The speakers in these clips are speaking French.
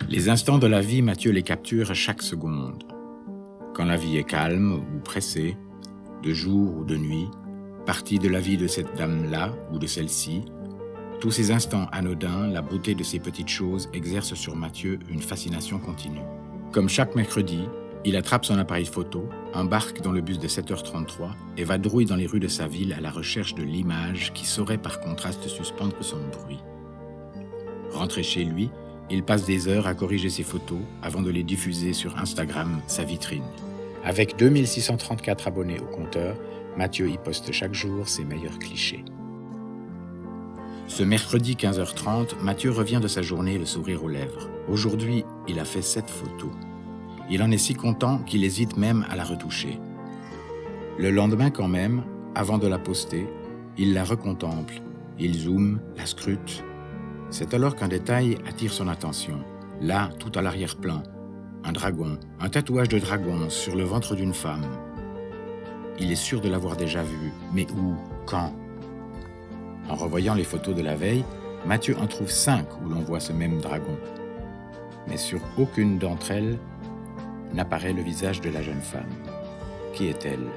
Les instants de la vie, Mathieu les capture à chaque seconde. Quand la vie est calme ou pressée, de jour ou de nuit, partie de la vie de cette dame-là ou de celle-ci, tous ces instants anodins, la beauté de ces petites choses exerce sur Mathieu une fascination continue. Comme chaque mercredi, il attrape son appareil photo, embarque dans le bus de 7h33 et vadrouille dans les rues de sa ville à la recherche de l'image qui saurait par contraste suspendre son bruit. Rentré chez lui, il passe des heures à corriger ses photos avant de les diffuser sur Instagram, sa vitrine. Avec 2634 abonnés au compteur, Mathieu y poste chaque jour ses meilleurs clichés. Ce mercredi 15h30, Mathieu revient de sa journée le sourire aux lèvres. Aujourd'hui, il a fait 7 photos. Il en est si content qu'il hésite même à la retoucher. Le lendemain quand même, avant de la poster, il la recontemple. Il zoome, la scrute. C'est alors qu'un détail attire son attention. Là, tout à l'arrière-plan, un dragon, un tatouage de dragon sur le ventre d'une femme. Il est sûr de l'avoir déjà vu, mais où, quand? En revoyant les photos de la veille, Mathieu en trouve 5 où l'on voit ce même dragon. Mais sur aucune d'entre elles n'apparaît le visage de la jeune femme. Qui est-elle?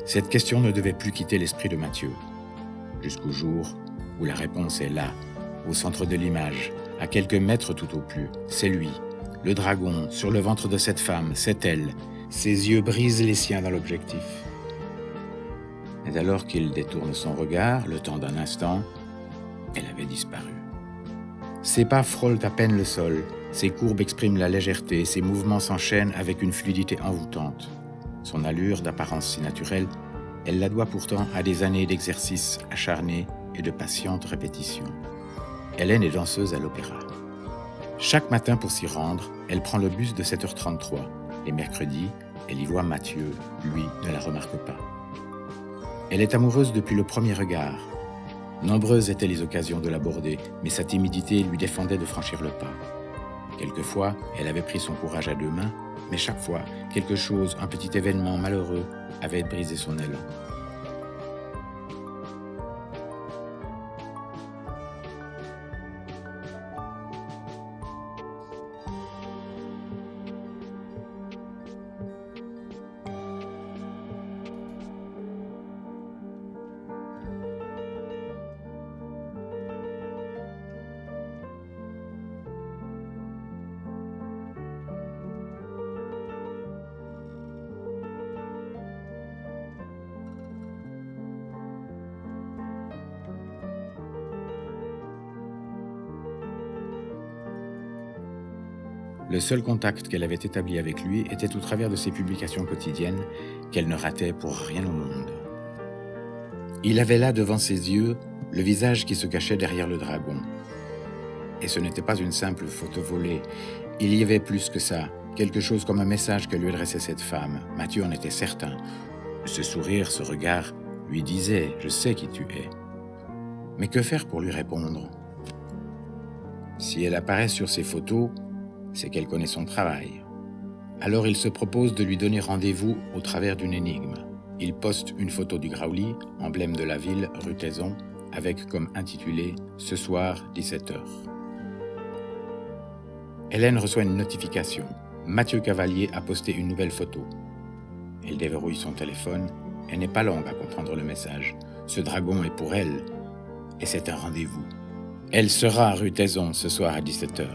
Cette question ne devait plus quitter l'esprit de Mathieu, jusqu'au jour où la réponse est là, au centre de l'image, à quelques mètres tout au plus. C'est lui, le dragon, sur le ventre de cette femme, c'est elle. Ses yeux brisent les siens dans l'objectif. Mais alors qu'il détourne son regard, le temps d'un instant, elle avait disparu. Ses pas frôlent à peine le sol, ses courbes expriment la légèreté, ses mouvements s'enchaînent avec une fluidité envoûtante. Son allure, d'apparence si naturelle, elle la doit pourtant à des années d'exercice acharné et de patiente répétition. Hélène est danseuse à l'opéra. Chaque matin pour s'y rendre, elle prend le bus de 7h33. Les mercredis, elle y voit Mathieu, lui ne la remarque pas. Elle est amoureuse depuis le premier regard. Nombreuses étaient les occasions de l'aborder, mais sa timidité lui défendait de franchir le pas. Quelquefois, elle avait pris son courage à 2 mains, mais chaque fois, quelque chose, un petit événement malheureux, avait brisé son élan. Le seul contact qu'elle avait établi avec lui était au travers de ses publications quotidiennes qu'elle ne ratait pour rien au monde. Il avait là devant ses yeux le visage qui se cachait derrière le dragon. Et ce n'était pas une simple photo volée, il y avait plus que ça, quelque chose comme un message que lui adressait cette femme. Mathieu en était certain. Ce sourire, ce regard lui disait « Je sais qui tu es ». Mais que faire pour lui répondre? Si elle apparaît sur ses photos, c'est qu'elle connaît son travail. Alors il se propose de lui donner rendez-vous au travers d'une énigme. Il poste une photo du Graouli, emblème de la ville, rue Taizon, avec comme intitulé « Ce soir, 17h ». Hélène reçoit une notification. Mathieu Cavalier a posté une nouvelle photo. Elle déverrouille son téléphone. Elle n'est pas longue à comprendre le message. Ce dragon est pour elle, et c'est un rendez-vous. Elle sera rue Taizon ce soir à 17h.